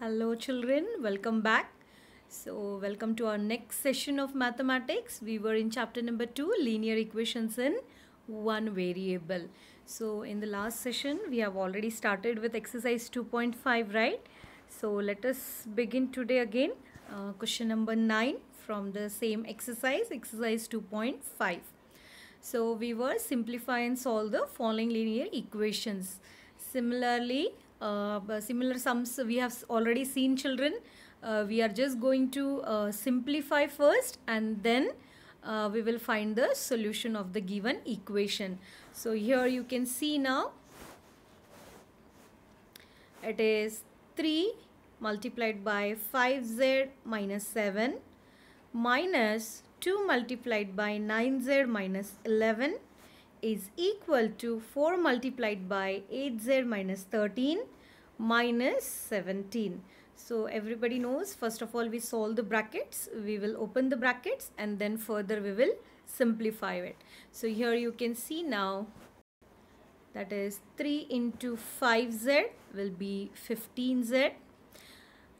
Hello children, welcome back. Welcome to our next session of mathematics. We were in chapter number 2, linear equations in one variable. So in the last session, we have already started with exercise 2.5, right? So let us begin today again. Question number 9 from the same exercise, exercise 2.5. So we were simplify and solve the following linear equations. Similarly, similar sums we have already seen, children. We are just going to simplify first, and then we will find the solution of the given equation. So here you can see now it is 3 multiplied by 5z minus 7 minus 2 multiplied by 9z minus 11 is equal to 4 multiplied by 8z minus 13 minus 17. So everybody knows, first of all we solve the brackets. We will open the brackets and then further we will simplify it. So here you can see now that is 3 into 5z will be 15z.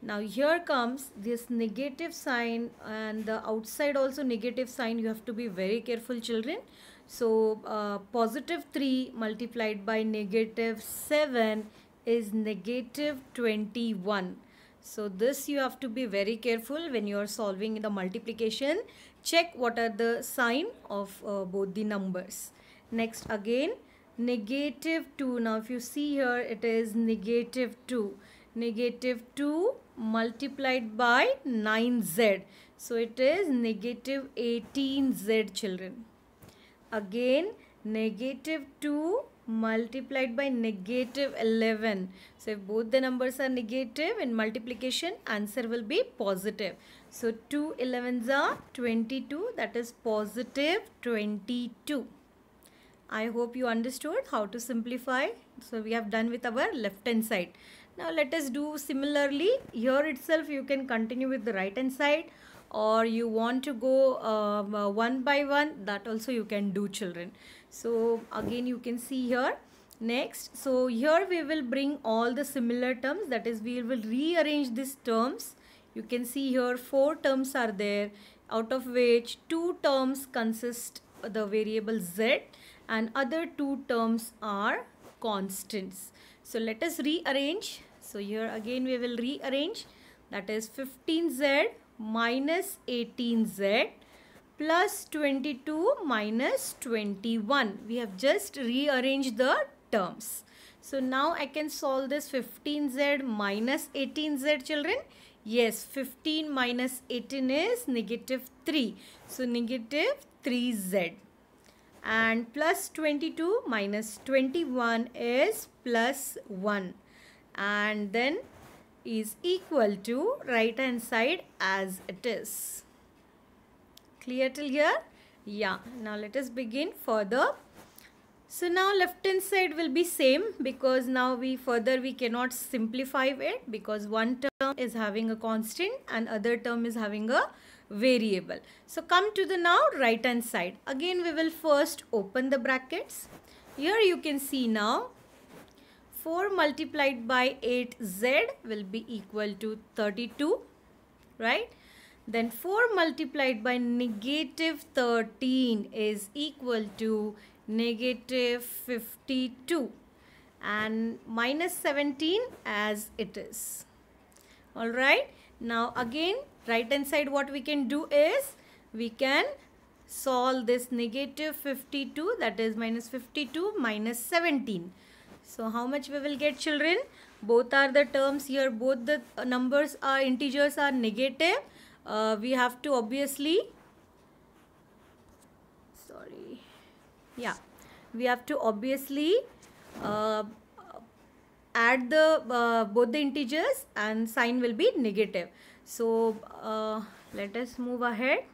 Now here comes this negative sign, and the outside also negative sign. You have to be very careful, children. So positive 3 multiplied by negative 7 is negative 21. So this you have to be very careful when you are solving the multiplication. Check what are the sign of both the numbers. Next again negative 2. Now if you see here it is negative 2. Negative 2 multiplied by 9z. So it is negative 18z, children. Again negative 2 multiplied by negative 11. So if both the numbers are negative, in multiplication answer will be positive. So 2 11s are 22, that is positive 22. I hope you understood how to simplify. So we have done with our left hand side. Now let us do similarly. Here itself you can continue with the right hand side, or you want to go one by one, that also you can do, children. So again you can see here next. So here we will bring all the similar terms, that is we will rearrange these terms. You can see here 4 terms are there, out of which 2 terms consist the variable z and other 2 terms are constants. So let us rearrange. So here again we will rearrange, that is 15z minus 18z plus 22 minus 21. We have just rearranged the terms. So now I can solve this 15z minus 18z, children. Yes, 15 minus 18 is negative 3. So negative 3z. And plus 22 minus 21 is plus 1. And then is equal to right hand side as it is. Clear till here? Yeah. Now let us begin further. So now left hand side will be same, because now we cannot simplify it, because one term is having a constant and other term is having a variable. So come to the now right hand side. Again we will first open the brackets. Here you can see now 4 multiplied by 8z will be equal to 32, right? Then 4 multiplied by negative 13 is equal to negative 52, and minus 17 as it is. Alright, now again right hand side what we can do is we can solve this negative 52, that is minus 52 minus 17. So how much we will get, children? Both are the terms here, both the numbers are integers are negative. We have to obviously we have to obviously add the both the integers and sign will be negative. So let us move ahead.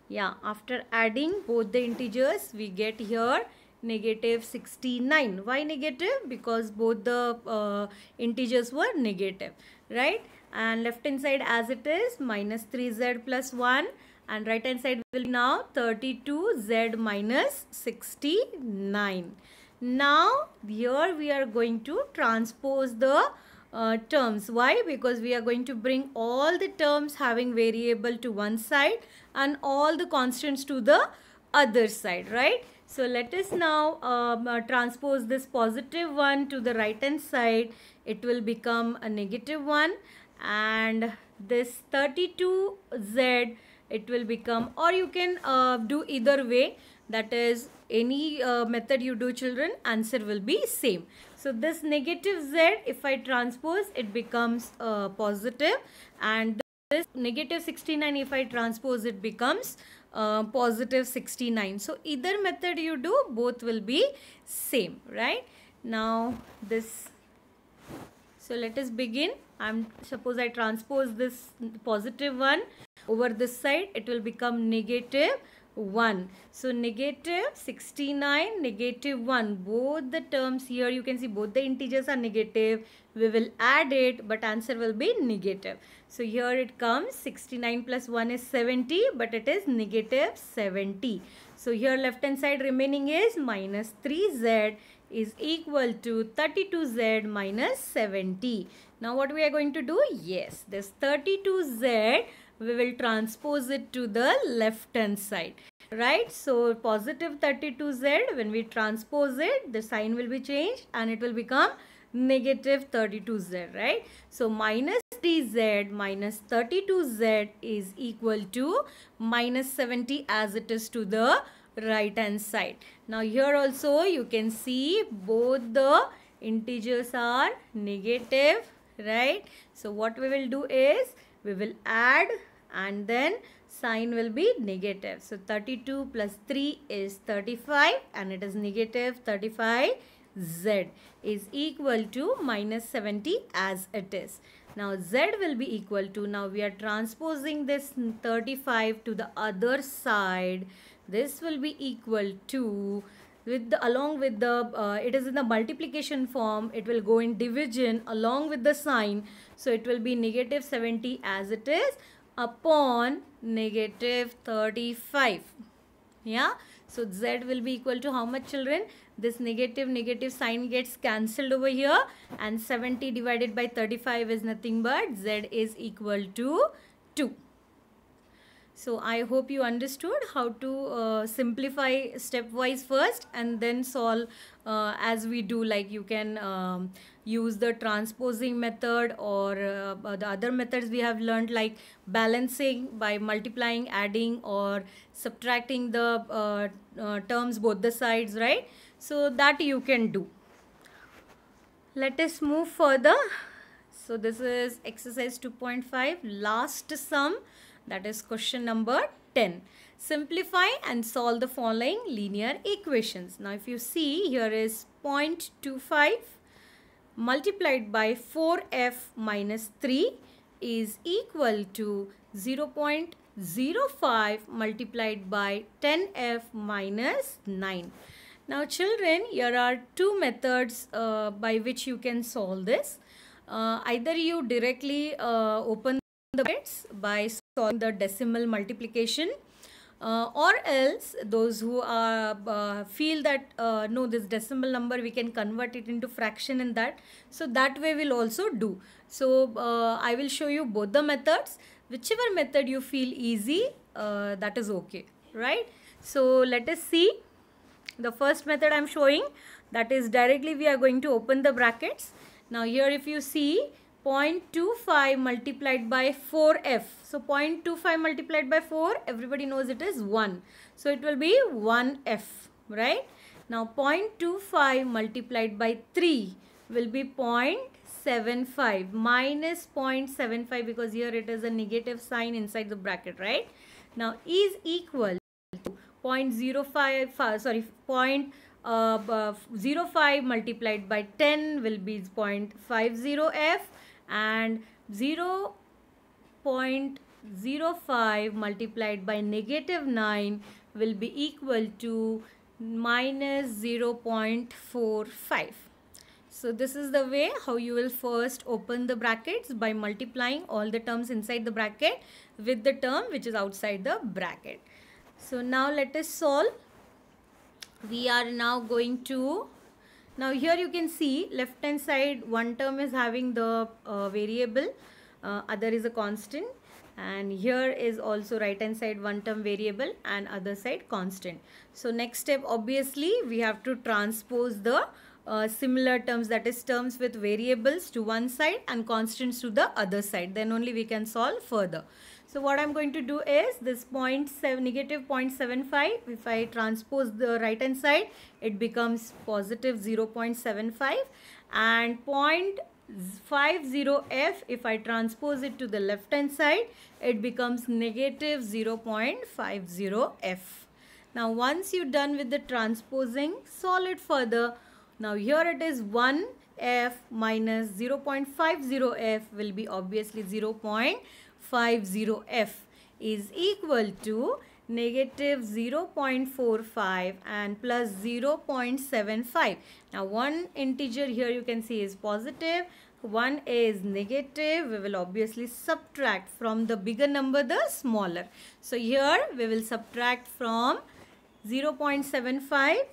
Yeah, after adding both the integers we get here negative 69. Why negative? Because both the integers were negative, right? And left hand side as it is minus 3z plus 1, and right hand side will be now 32z minus 69. Now here we are going to transpose the terms. Why? Because we are going to bring all the terms having variable to one side and all the constants to the other side, right? So let us now transpose this positive 1 to the right hand side. It will become a negative 1, and this 32z, it will become, or you can do either way, that is any method you do, children, answer will be same. So this negative z, if I transpose, it becomes positive, and this negative 69, if I transpose, it becomes positive 69. So either method you do, both will be same, right? Now this, so let us begin. Suppose I transpose this positive 1 over this side, it will become negative 1. So negative 69, negative 1, both the terms here, you can see both the integers are negative. We will add it, but answer will be negative. So here it comes, 69 plus 1 is 70, but it is negative 70. So here left hand side remaining is minus 3z is equal to 32z minus 70. Now what we are going to do? Yes, this 32z, we will transpose it to the left hand side, right? So positive 32z, when we transpose it, the sign will be changed and it will become negative 32z, right? So minus 3z minus 32z is equal to minus 70 as it is to the right hand side. Now here also you can see both the integers are negative, right? So what we will do is we will add and then sign will be negative. So 32 plus 3 is 35 and it is negative 35z is equal to minus 70 as it is. Now z will be equal to, now we are transposing this 35 to the other side. This will be equal to, with the, along with the, it is in the multiplication form, it will go in division along with the sign. So it will be negative 70 as it is upon negative 35. Yeah. So z will be equal to how much, children? This negative sign gets cancelled over here, and 70 divided by 35 is nothing but z is equal to 2. So I hope you understood how to simplify stepwise first and then solve as we do. Like you can use the transposing method or the other methods we have learned, like balancing by multiplying, adding, or subtracting the terms both the sides, right? So that you can do. Let us move further. So this is exercise 2.5, last sum. That is question number 10. Simplify and solve the following linear equations. Now if you see, here is 0.25 multiplied by 4f minus 3 is equal to 0.05 multiplied by 10f minus 9. Now children, here are two methods by which you can solve this. Either you directly open the brackets by solving the decimal multiplication, or else those who feel that no, this decimal number we can convert it into fraction in that, so that way we'll also do. So I will show you both the methods. Whichever method you feel easy, that is okay, right? So let us see. The first method I'm showing, that is directly we are going to open the brackets. Now here if you see, 0.25 multiplied by 4f. So 0.25 multiplied by 4, everybody knows it is 1. So it will be 1f, right? Now 0.25 multiplied by 3 will be 0.75 minus 0.75, because here it is a negative sign inside the bracket, right? Now is equal to 0.05 multiplied by 10 will be 0.50f, and 0.05 multiplied by negative 9 will be equal to minus 0.45. So this is the way how you will first open the brackets, by multiplying all the terms inside the bracket with the term which is outside the bracket. So now let us solve. We are now going to, Now here you can see left hand side one term is having the variable, other is a constant, and here is also right hand side one term variable and other side constant. So next step, obviously we have to transpose the similar terms, that is terms with variables to one side and constants to the other side, then only we can solve further. So what I'm going to do is this negative 0.75, if I transpose the right hand side, it becomes positive 0.75, and 0.50f, if I transpose it to the left hand side, it becomes negative 0.50f. Now once you're done with the transposing, solve it further. Now here it is 1f minus 0.50f will be obviously 0.50f is equal to negative 0.45 and plus 0.75. Now one integer here you can see is positive, one is negative. We will obviously subtract from the bigger number the smaller. So here we will subtract from 0.75,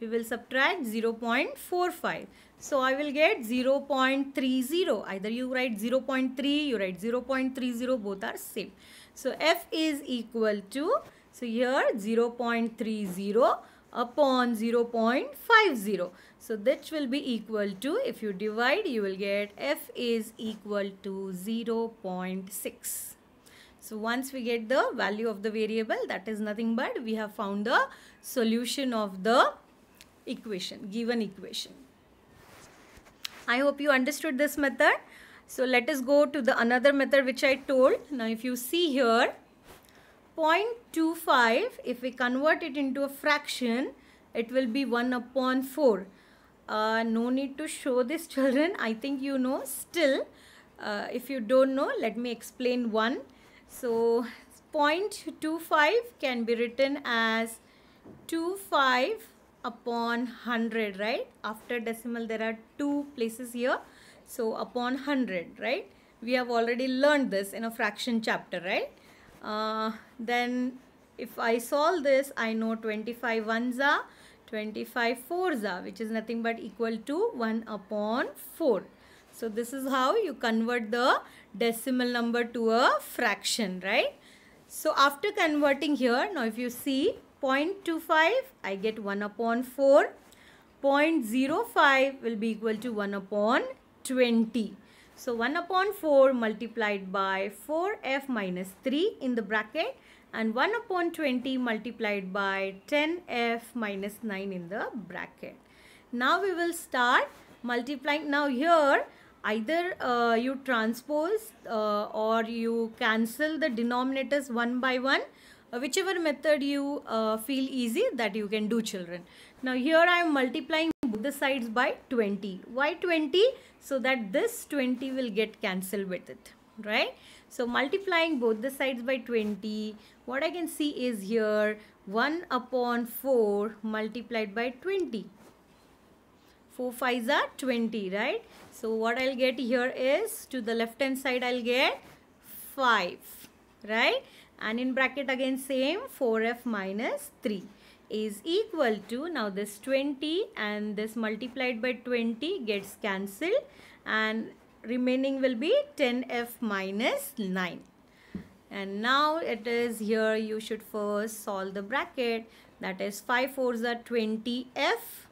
we will subtract 0.45. So I will get 0.30. Either you write 0.3, you write 0.30, both are same. So f is equal to, so here 0.30 upon 0.50. So that will be equal to, if you divide, you will get f is equal to 0.6. So once we get the value of the variable, that is nothing but we have found the solution of the equation, given equation. I hope you understood this method. So let us go to the another method which I told. Now if you see here, 0.25, if we convert it into a fraction, it will be 1 upon 4. No need to show this, children. I think you know. Still, if you don't know, let me explain one. So 0.25 can be written as 25 upon 100, right? After decimal there are two places here. So upon 100, right? We have already learned this in a fraction chapter, right? Then if I solve this, I know 25 ones are 25 fours are, which is nothing but equal to 1 upon 4. So this is how you convert the decimal number to a fraction, right? So after converting here, now if you see 0.25, I get 1 upon 4. 0.05 will be equal to 1 upon 20. So 1 upon 4 multiplied by 4f minus 3 in the bracket, and 1 upon 20 multiplied by 10f minus 9 in the bracket. Now we will start multiplying. Now here either you transpose or you cancel the denominators one by one. Whichever method you feel easy, that you can do, children. Now here I am multiplying both the sides by 20. Why 20? So that this 20 will get cancelled with it, right? So multiplying both the sides by 20, what I can see is here 1 upon 4 multiplied by 20. 4 5s are 20, right? So what I'll get here is, to the left hand side I'll get 5, right? And in bracket again same, 4f minus 3 is equal to, now this 20 and this multiplied by 20 gets cancelled, and remaining will be 10f minus 9. And now it is here, you should first solve the bracket, that is 5 4s are 20f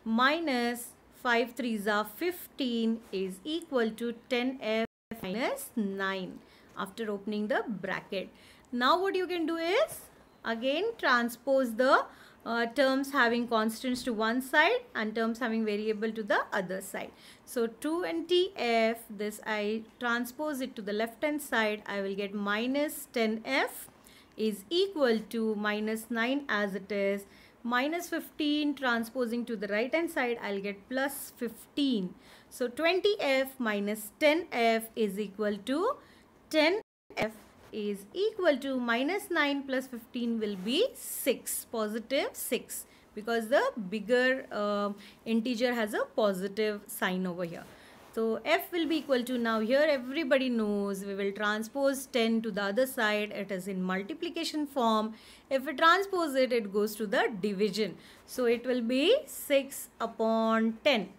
minus 5 3s are 15 is equal to 10f minus 9 after opening the bracket. Now what you can do is again transpose the terms having constants to one side and terms having variable to the other side. So 20f, this I transpose it to the left hand side, I will get minus 10f is equal to minus 9 as it is, minus 15 transposing to the right hand side, I'll get plus 15. So 20f minus 10f is equal to 10f is equal to minus 9 plus 15 will be 6, positive 6, because the bigger integer has a positive sign over here. So f will be equal to, now here everybody knows we will transpose 10 to the other side. It is in multiplication form. If we transpose it, it goes to the division. So it will be 6 upon 10.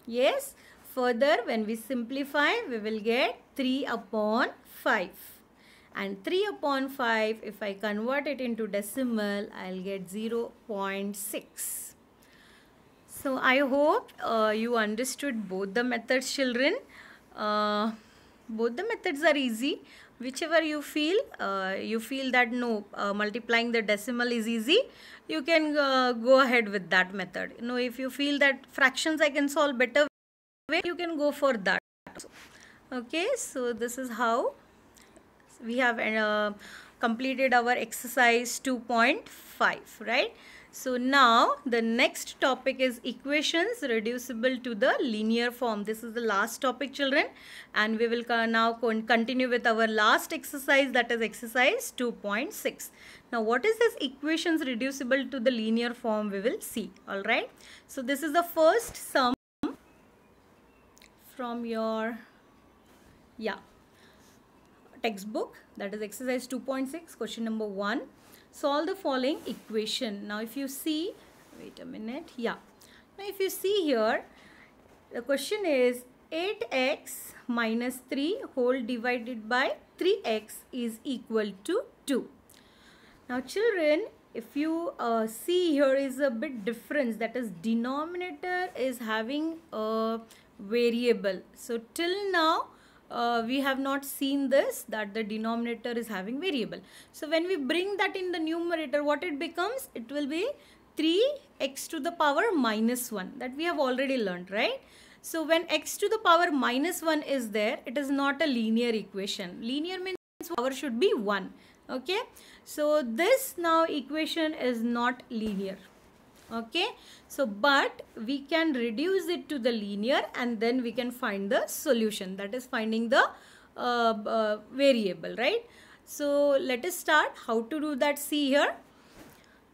Yes. Further, when we simplify, we will get 3 upon 5. And 3 upon 5, if I convert it into decimal, I'll get 0.6. So I hope you understood both the methods, children. Both the methods are easy. Whichever you feel that no, multiplying the decimal is easy, you can go ahead with that method. You know, if you feel that fractions I can solve better way, you can go for that. Okay, so this is how we have completed our exercise 2.5, right? So now the next topic is equations reducible to the linear form. This is the last topic, children, and we will now continue with our last exercise, that is exercise 2.6. Now what is this equations reducible to the linear form, we will see. All right, so this is the first sum from your textbook, that is exercise 2.6, question number 1. Solve the following equation. Now if you see, wait a minute, now if you see here, the question is 8x minus 3 whole divided by 3x is equal to 2. Now children, if you see, here is a bit difference, that is denominator is having a variable. So till now we have not seen this, that the denominator is having variable. So when we bring that in the numerator, what it becomes? It will be 3x to the power minus 1, that we have already learned, right? So when x to the power minus 1 is there, it is not a linear equation. Linear means power should be 1. Okay, so this now equation is not linear. Okay, so but we can reduce it to the linear and then we can find the solution, that is finding the variable, right? So let us start how to do that. See here,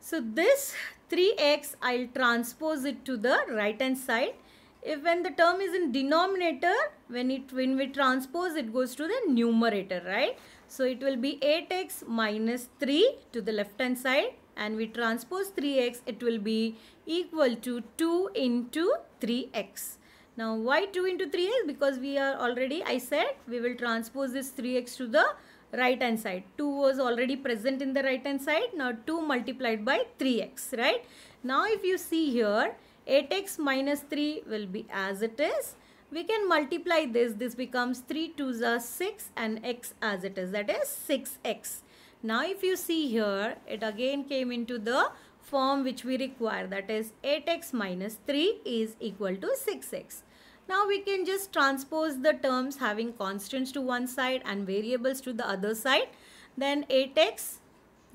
so this 3x, I'll transpose it to the right hand side. If when the term is in denominator, when we transpose, it goes to the numerator, right? So it will be 8x minus 3 to the left hand side, and we transpose 3x, it will be equal to 2 into 3x. Now why 2 into 3x? Because we are already, I said we will transpose this 3x to the right hand side. 2 was already present in the right hand side. Now 2 multiplied by 3x, right? Now if you see here, 8x minus 3 will be as it is. We can multiply this. This becomes 3 2s are 6 and x as it is, that is 6x. Now if you see here, it again came into the form which we require, that is 8x minus 3 is equal to 6x. Now we can just transpose the terms having constants to one side and variables to the other side. Then 8x,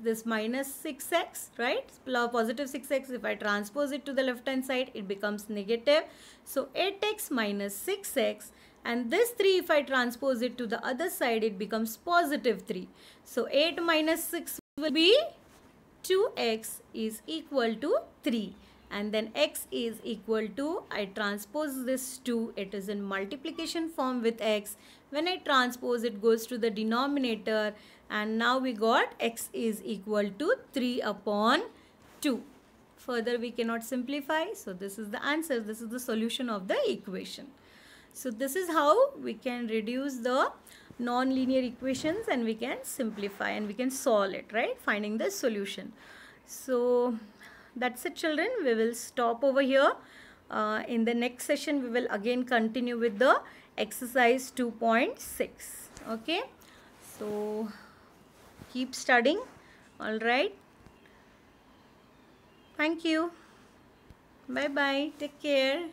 this minus 6x, right? Positive 6x, if I transpose it to the left hand side, it becomes negative. So 8x minus 6x, and this 3, if I transpose it to the other side, it becomes positive 3. So 8 minus 6 will be 2x is equal to 3. And then x is equal to, I transpose this 2, it is in multiplication form with x. When I transpose, it goes to the denominator, and now we got x is equal to 3 upon 2. Further we cannot simplify, so this is the answer, this is the solution of the equation. So this is how we can reduce the non-linear equations and we can simplify and we can solve it, right? Finding the solution. So that's it, children. We will stop over here. In the next session, we will again continue with the exercise 2.6. Okay. So keep studying. All right. Thank you. Bye-bye. Take care.